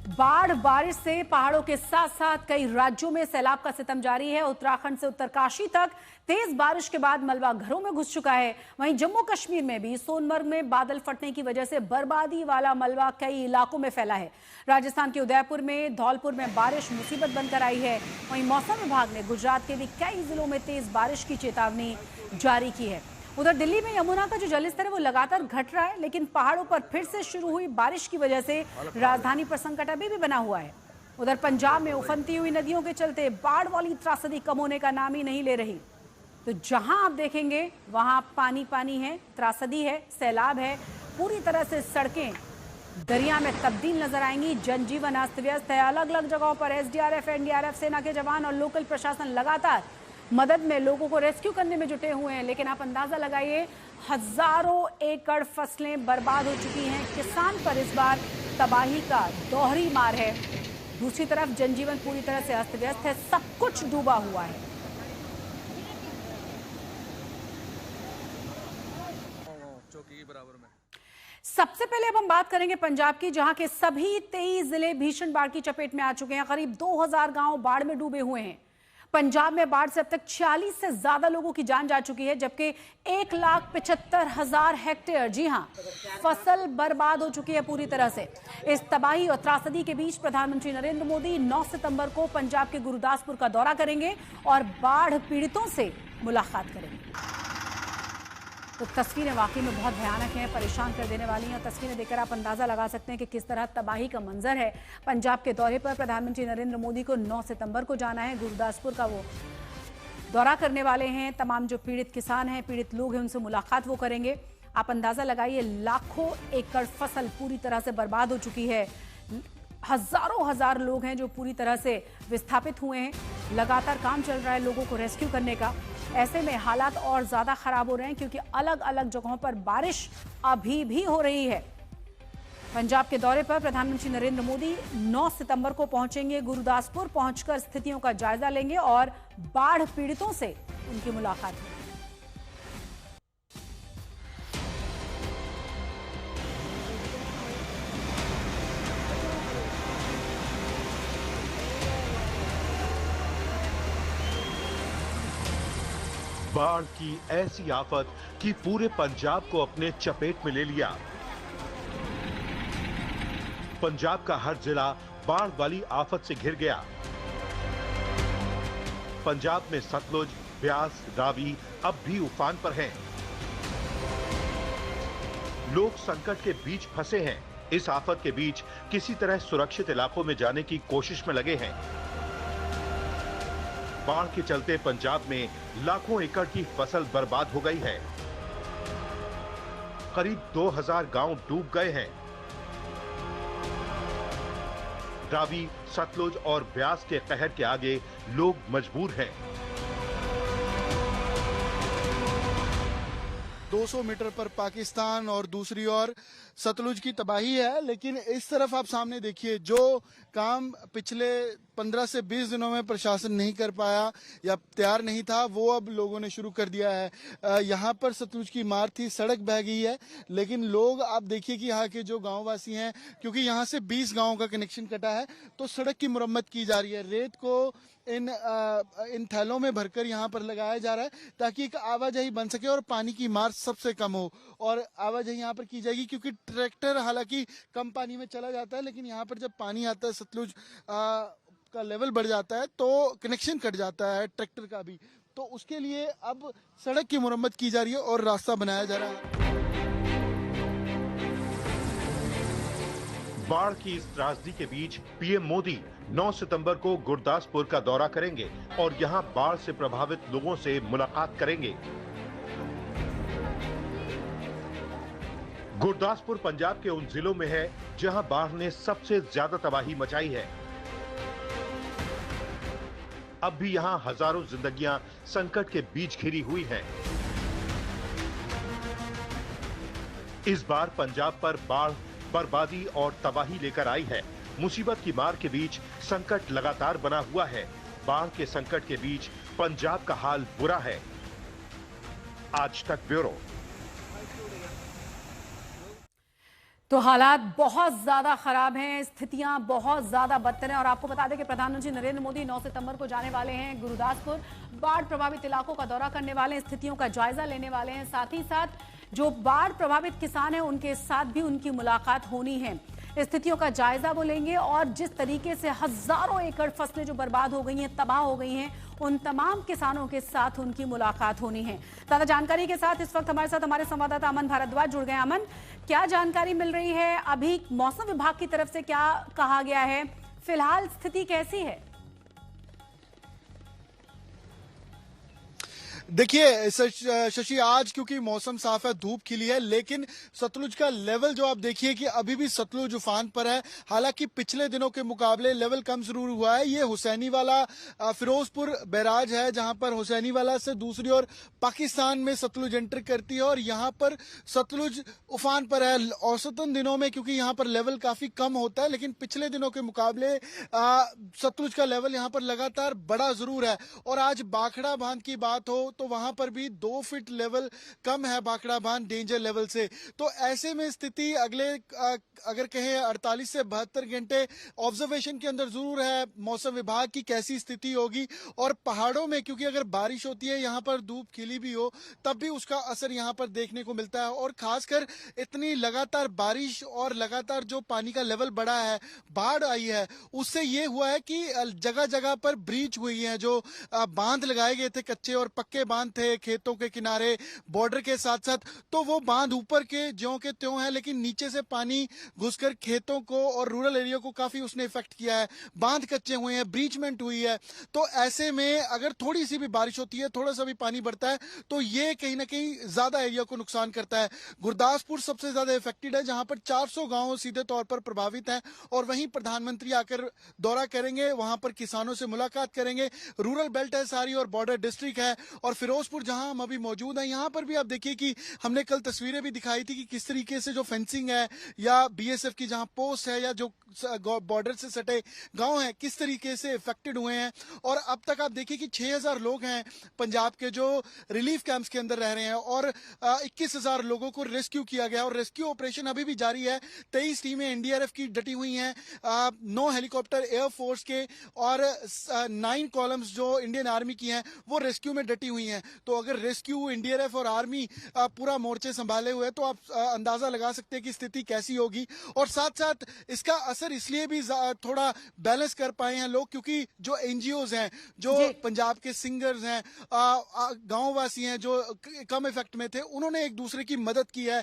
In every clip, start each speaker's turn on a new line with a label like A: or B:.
A: बाढ़ बारिश से पहाड़ों के साथ साथ कई राज्यों में सैलाब का सितम जारी है। उत्तराखंड से उत्तरकाशी तक तेज बारिश के बाद मलबा घरों में घुस चुका है। वहीं जम्मू कश्मीर में भी सोनमर्ग में बादल फटने की वजह से बर्बादी वाला मलबा कई इलाकों में फैला है। राजस्थान के उदयपुर में, धौलपुर में बारिश मुसीबत बनकर आई है। वहीं मौसम विभाग ने गुजरात के भी कई जिलों में तेज बारिश की चेतावनी जारी की है। उधर दिल्ली में यमुना का जो जलस्तर है वो लगातार घट रहा है, लेकिन पहाड़ों पर फिर से शुरू हुई बारिश की वजह से राजधानी पर संकट अभी भी बना हुआ है। उधर पंजाब में उफनती हुई नदियों के चलते बाढ़ वाली त्रासदी कम होने का नाम ही नहीं ले रही। तो जहां आप देखेंगे वहां पानी पानी है, त्रासदी है, सैलाब है, पूरी तरह से सड़कें दरिया में तब्दील नजर आएंगी। जनजीवन अस्त व्यस्त है। अलग अलग जगहों पर एसडीआरएफ, एनडीआरएफ, सेना के जवान और लोकल प्रशासन लगातार मदद में लोगों को रेस्क्यू करने में जुटे हुए हैं। लेकिन आप अंदाजा लगाइए, हजारों एकड़ फसलें बर्बाद हो चुकी हैं। किसान पर इस बार तबाही का दोहरी मार है। दूसरी तरफ जनजीवन पूरी तरह से अस्त व्यस्त है, सब कुछ डूबा हुआ है। सबसे पहले अब हम बात करेंगे पंजाब की, जहां के सभी 23 जिले भीषण बाढ़ की चपेट में आ चुके हैं। करीब 2000 गांव बाढ़ में डूबे हुए हैं। पंजाब में बाढ़ से अब तक 46 से ज्यादा लोगों की जान जा चुकी है, जबकि 1,75,000 हेक्टेयर, जी हां, फसल बर्बाद हो चुकी है पूरी तरह से। इस तबाही और त्रासदी के बीच प्रधानमंत्री नरेंद्र मोदी 9 सितंबर को पंजाब के गुरदासपुर का दौरा करेंगे और बाढ़ पीड़ितों से मुलाकात करेंगे। तो तस्वीरें वाकई में बहुत भयानक हैं, परेशान कर देने वाली हैं। और तस्वीरें देखकर आप अंदाजा लगा सकते हैं कि किस तरह तबाही का मंजर है। पंजाब के दौरे पर प्रधानमंत्री नरेंद्र मोदी को 9 सितंबर को जाना है। गुरदासपुर का वो दौरा करने वाले हैं। तमाम जो पीड़ित किसान हैं, पीड़ित लोग हैं, उनसे मुलाकात वो करेंगे। आप अंदाजा लगाइए, लाखों एकड़ फसल पूरी तरह से बर्बाद हो चुकी है। हजारों हजार लोग हैं जो पूरी तरह से विस्थापित हुए हैं। लगातार काम चल रहा है लोगों को रेस्क्यू करने का। ऐसे में हालात और ज्यादा खराब हो रहे हैं, क्योंकि अलग अलग जगहों पर बारिश अभी भी हो रही है। पंजाब के दौरे पर प्रधानमंत्री नरेंद्र मोदी 9 सितंबर को पहुंचेंगे। गुरदासपुर पहुंचकर स्थितियों का जायजा लेंगे और बाढ़ पीड़ितों से उनकी मुलाकात होगी।
B: बाढ़ की ऐसी आफत कि पूरे पंजाब को अपने चपेट में ले लिया। पंजाब का हर जिला बाढ़ वाली आफत से घिर गया। पंजाब में सतलुज, ब्यास, रावी अब भी उफान पर हैं। लोग संकट के बीच फंसे हैं। इस आफत के बीच किसी तरह सुरक्षित इलाकों में जाने की कोशिश में लगे हैं। बाढ़ के चलते पंजाब में लाखों एकड़ की फसल बर्बाद हो गई है। करीब 2000 गांव डूब गए हैं। रावी, सतलुज और ब्यास के कहर के आगे लोग मजबूर हैं।
C: 200 मीटर पर पाकिस्तान और दूसरी ओर सतलुज की तबाही है। लेकिन इस तरफ आप सामने देखिए, जो काम पिछले 15 से 20 दिनों में प्रशासन नहीं कर पाया या तैयार नहीं था, वो अब लोगों ने शुरू कर दिया है। यहाँ पर सतलुज की मार थी, सड़क बह गई है, लेकिन लोग आप देखिए कि यहाँ के जो गांववासी हैं, क्योंकि यहाँ से 20 गांवों का कनेक्शन कटा है, तो सड़क की मुरम्मत की जा रही है। रेत को इन थैलों में भरकर यहाँ पर लगाया जा रहा है, ताकि एक आवाजाही बन सके और पानी की मार सबसे कम हो। और आवाजाही यहाँ पर की जाएगी, क्योंकि ट्रैक्टर हालांकि कम पानी में चला जाता है, लेकिन यहाँ पर जब पानी आता है, सतलुज का लेवल बढ़ जाता है, तो कनेक्शन कट जाता है ट्रैक्टर का भी। तो उसके लिए अब सड़क की मुरम्मत की जा रही है और रास्ता बनाया जा रहा है।
B: बाढ़ की इस त्रासदी के बीच पीएम मोदी 9 सितंबर को गुरदासपुर का दौरा करेंगे और यहां बाढ़ से प्रभावित लोगों से मुलाकात करेंगे। गुरदासपुर पंजाब के उन जिलों में है जहां बाढ़ ने सबसे ज्यादा तबाही मचाई है। अब भी यहां हजारों जिंदगियां संकट के बीच घिरी हुई हैं। इस बार पंजाब पर बाढ़ बर्बादी और तबाही लेकर आई है। मुसीबत की मार के बीच संकट लगातार बना हुआ है। बाढ़ के संकट के बीच पंजाब का हाल बुरा है। आज तक ब्यूरो।
A: तो हालात बहुत ज्यादा खराब हैं, स्थितियां बहुत ज्यादा बदतर हैं। और आपको बता दें कि प्रधानमंत्री नरेंद्र मोदी 9 सितंबर को जाने वाले हैं गुरुदासपुर, बाढ़ प्रभावित इलाकों का दौरा करने वाले हैं, स्थितियों का जायजा लेने वाले हैं। साथ ही साथ जो बाढ़ प्रभावित किसान हैं उनके साथ भी उनकी मुलाकात होनी है, स्थितियों का जायजा वो लेंगे। और जिस तरीके से हजारों एकड़ फसलें जो बर्बाद हो गई हैं, तबाह हो गई हैं, उन तमाम किसानों के साथ उनकी मुलाकात होनी है। ज्यादा जानकारी के साथ इस वक्त हमारे साथ हमारे संवाददाता अमन भारद्वाज जुड़ गए। अमन, क्या जानकारी मिल रही है? अभी मौसम विभाग की तरफ से क्या कहा गया है? फिलहाल स्थिति कैसी है?
C: देखिए शशि, आज क्योंकि मौसम साफ है, धूप खिली है, लेकिन सतलुज का लेवल जो आप देखिए कि अभी भी सतलुज उफान पर है। हालांकि पिछले दिनों के मुकाबले लेवल कम जरूर हुआ है। ये हुसैनी वाला फिरोजपुर बैराज है, जहां पर हुसैनी वाला से दूसरी ओर पाकिस्तान में सतलुज एंटर करती है और यहां पर सतलुज उफान पर है। औसतन दिनों में क्योंकि यहां पर लेवल काफी कम होता है, लेकिन पिछले दिनों के मुकाबले सतलुज का लेवल यहां पर लगातार बढ़ा जरूर है। और आज बाखड़ा बांध की बात हो तो वहां पर भी 2 फीट लेवल कम है बाखड़ा बांध डेंजर लेवल से। तो ऐसे में स्थिति अगले अगर कहें 48 से 72 घंटे ऑब्जर्वेशन के अंदर जरूर है मौसम विभाग की कैसी स्थिति होगी। और पहाड़ों में क्योंकि अगर बारिश होती है, यहां पर धूप खिली भी हो, तब भी उसका असर यहां पर देखने को मिलता है। और खासकर इतनी लगातार बारिश और लगातार जो पानी का लेवल बढ़ा है, बाढ़ आई है, उससे ये हुआ है कि जगह जगह पर ब्रीच हुई है। जो बांध लगाए गए थे, कच्चे और पक्के बांध थे खेतों के किनारे, बॉर्डर के साथ साथ, तो वो बांध ऊपर के ज्यों के त्यों है, लेकिन नीचे से पानी घुसकर खेतों को और रूरल एरिया को काफी उसने इफेक्ट किया है। बांध कच्चे हुए हैं, ब्रीचमेंट हुई है। तो ऐसे में अगर थोड़ी सी भी बारिश होती है, थोड़ा सा भी पानी बढ़ता है, तो ये कहीं ना कहीं ज्यादा एरिया को नुकसान करता है। गुरदासपुर सबसे ज्यादा इफेक्टेड है, जहां पर 400 गांव सीधे तौर पर प्रभावित हैं। और वहीं प्रधानमंत्री आकर दौरा करेंगे, वहां पर किसानों से मुलाकात करेंगे। रूरल बेल्ट है सारी और बॉर्डर डिस्ट्रिक्ट है। और फिरोजपुर जहां हम अभी मौजूद हैं, यहां पर भी आप देखिए कि हमने कल तस्वीरें भी दिखाई थी कि किस तरीके से जो फेंसिंग है या बीएसएफ की जहां पोस्ट है या जो बॉर्डर से सटे गांव हैं, किस तरीके से इफेक्टेड हुए हैं। और अब तक आप देखिए कि 6000 लोग हैं पंजाब के जो रिलीफ कैंप्स के अंदर रह रहे हैं और 21,000 लोगों को रेस्क्यू किया गया। और रेस्क्यू ऑपरेशन अभी भी जारी है। 23 टीमें एनडीआरएफ की डटी हुई हैं, 9 हेलीकॉप्टर एयरफोर्स के और 9 कॉलम्स जो इंडियन आर्मी की हैं वो रेस्क्यू में डटी हुई हैं। तो अगर रेस्क्यू, एनडीआरएफ और आर्मी पूरा मोर्चे संभाले हुए, तो आप अंदाजा लगा सकते हैं कि स्थिति कैसी होगी। और साथ साथ इसका असर इसलिए भी थोड़ा बैलेंस कर पाए हैं लोग, क्योंकि जो एनजीओज हैं, जो पंजाब के सिंगर्स हैं, गांववासी हैं जो कम इफेक्ट में थे, उन्होंने एक दूसरे की मदद की है।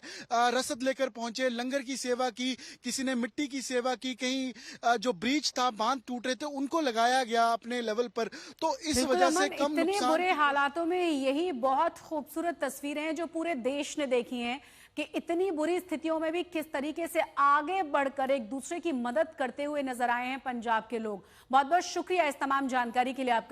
C: रसद लेकर पहुंचे, लंगर की सेवा की, किसी ने मिट्टी की सेवा की, कहीं जो ब्रीच था, बांध टूट रहे थे, उनको लगाया गया अपने लेवल पर। तो इस वजह से कम
A: इतने
C: नुकसान।
A: बुरे हालातों में यही बहुत खूबसूरत तस्वीरें हैं जो पूरे देश ने देखी हैं कि इतनी बुरी स्थितियों में भी किस तरीके से आगे बढ़कर एक दूसरे की मदद करते हुए नजर आए हैं पंजाब के लोग। बहुत बहुत शुक्रिया इस तमाम जानकारी के लिए आपका।